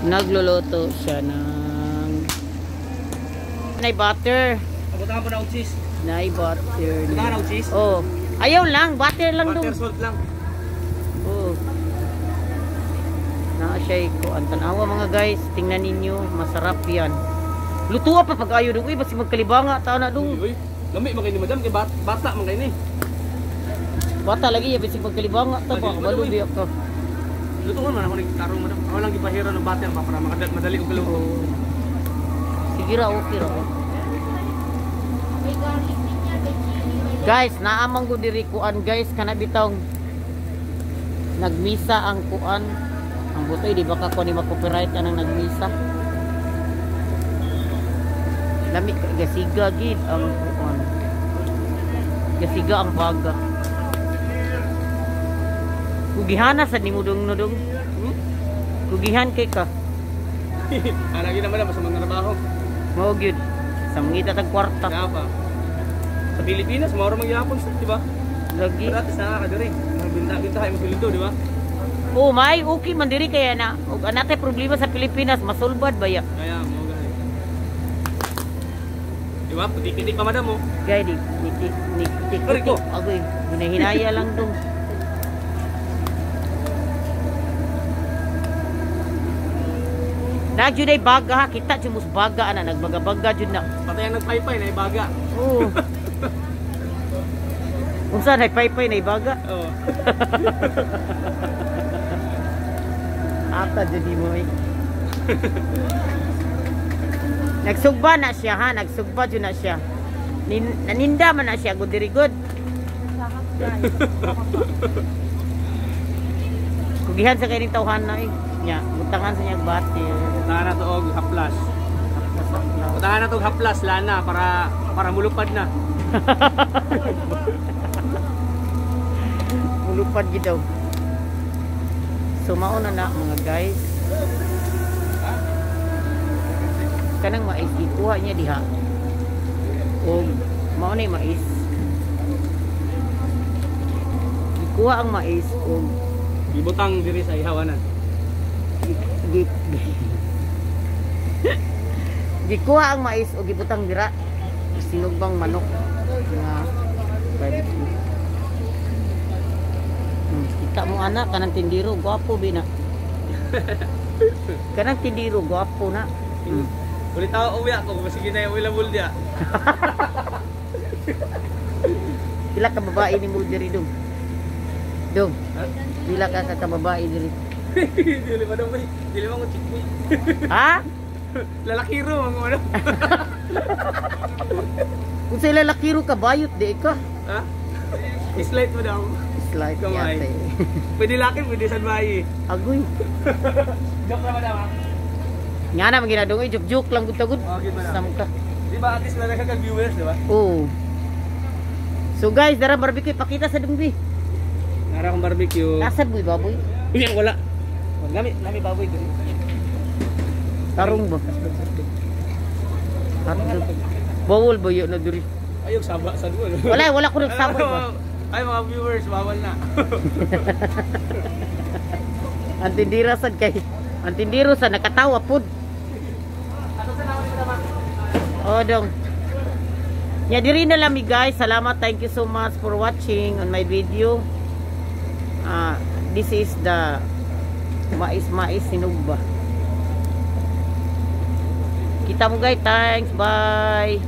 Nagluluto siya ng butter. Abutangan po na og cheese. Butter. Abutangan na og cheese? Oh. Ayaw lang, butter lang Butter dong. salt lang. Oh. Na siya ko ang tanawa mga guys, tingnan ninyo, masarap 'yan. Lutuwa pa pag ayo dong, basi magkalibanga ta na dong. Uy, lami man kay ni madam kay bata man kay ni. Bata lagi ya basi magkalibanga ta ba, malubi ako. Lutuon man ako ni tarong madam. Ako lang gipahira ng butter ba para madali og galuto. Oh. Sige ra, okay ra. Guys, naamang ko diri kuan guys, kana bitong nagmisa ang kuan. Ang butoy di ba ka ko ni ma-copyright anang nagmisa. Lami gasiga gid ang kuan. Gasiga ang baga. Kugihana sa nimudong nudong. Kugihan kay ka. Ana gid naman sa mga trabaho. Mao gyud sa mangita tag kwarta. Apa? Sa Pilipinas mao ra magyapon di ba? Lagi. Gratis na ka diri. Magbinta-binta kay mo sweldo, di ba? Oh, may okay man diri kaya na. Og anate problema sa Pilipinas, masulbad ba ya? Kaya mo gani. Di ba? Putik-putik pa madam mo. Gay di Rico. Agoy, hinahinaya lang dong. Nagyuday baga ha, kita jumus baga ana nagbaga-baga jud na. Patay ang nagpaypay na ibaga. Oo. Unsa na paypay na ibaga? Oo. Ata jud mo eh. Nagsugba na siya ha, nagsugba jud na siya. Naninda man na siya good very good. Kugihan sa kaining tawhan na eh. Nya, butangan sa niya batir. Butahan na to og haplas. Butahan na to og haplas lana para mulupad na. Mulupad gid daw. So mauna na mga guys. Kanang mais ikuha niya diha. O mauna yung mais. Ikuha ang mais o Ibutang diri sa ihawanan. Gikuha ang mais o gibutang dira sinugbang manok nga barbecue. Kita mo anak kanang tindiro gwapo bina. Kanang tindiro gwapo na. Uli tao uwi ako sige na yung ilabul dia. Pila ka babae ni mo diri dong? Dong. Pila ka babae diri? Dili pa daw bay. Dili mo ko chikwi. Ha? Lalakiro mga ano. Kung sa lalakiro ka bayot di ka. Ha? Slide mo daw. Slide Kamay. yate. Pwede laki, pwede sa bayi. Agoy. Joke na madam ha? Nga na maginadong juk-juk lang gud-tagud. Okay ba na? Sam ka. Di ba at least na kag viewers, di ba? Oo. So guys, dara barbecue pakita sa dungbi. Nara akong barbecue. Nasad boy baboy. Uy, wala. Lami baboy ko. Tarong ba? Bawal ba yun na diri? Ayog saba sa dulo. Wala ko nagsabot ba? Ay mga viewers, bawal na. Ang tindira sad kay. Ang tindiro sa nakatawa pud. Ano sa naman mo naman? Oh dong. Nya diri na lang mi guys. Salamat. Thank you so much for watching on my video. This is the mais sinugba. Kita mo guys. Thanks. Bye.